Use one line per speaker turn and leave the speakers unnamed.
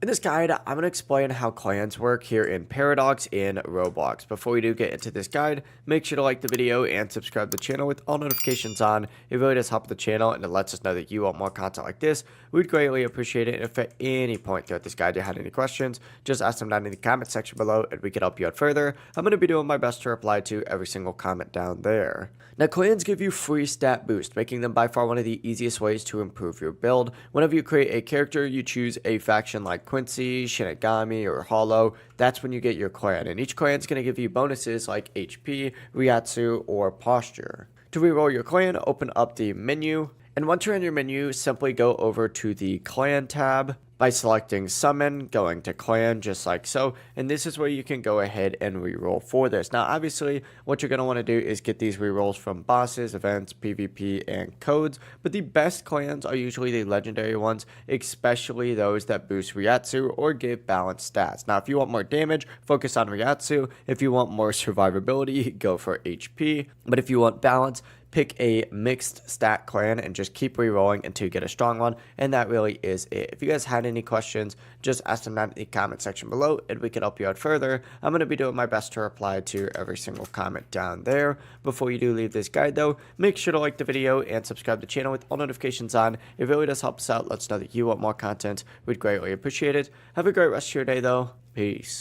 In this guide, I'm going to explain how clans work here in Paradox in Roblox. Before we do get into this guide, make sure to like the video and subscribe to the channel with all notifications on. It really does help the channel and it lets us know that you want more content like this. We'd greatly appreciate it. And if at any point throughout this guide you had any questions, just ask them down in the comment section below and we can help you out further. I'm going to be doing my best to reply to every single comment down there. Now, clans give you free stat boost, making them by far one of the easiest ways to improve your build. Whenever you create a character, you choose a faction like Quincy, Shinigami, or Hollow. That's when you get your clan, and each clan is going to give you bonuses like HP, Ryatsu, or Posture. To reroll your clan, open up the menu, and once you're in your menu, simply go over to the Clan tab by selecting Summon, going to Clan just like so, and this is where you can go ahead and reroll for this. Now, obviously, what you're going to want to do is get these rerolls from bosses, events, PvP, and codes, but the best clans are usually the legendary ones, especially those that boost Ryatsu or give balanced stats. Now, if you want more damage, focus on Ryatsu. If you want more survivability, go for HP, but if you want balance, pick a mixed stat clan and just keep rerolling until you get a strong one, and that really is it. If you guys had any questions, just ask them down in the comment section below and we can help you out further. I'm going to be doing my best to reply to every single comment down there. Before you do leave this guide though, make sure to like the video and subscribe to the channel with all notifications on. It really does help us out. Let us know that you want more content. We'd greatly appreciate it. Have a great rest of your day though. Peace.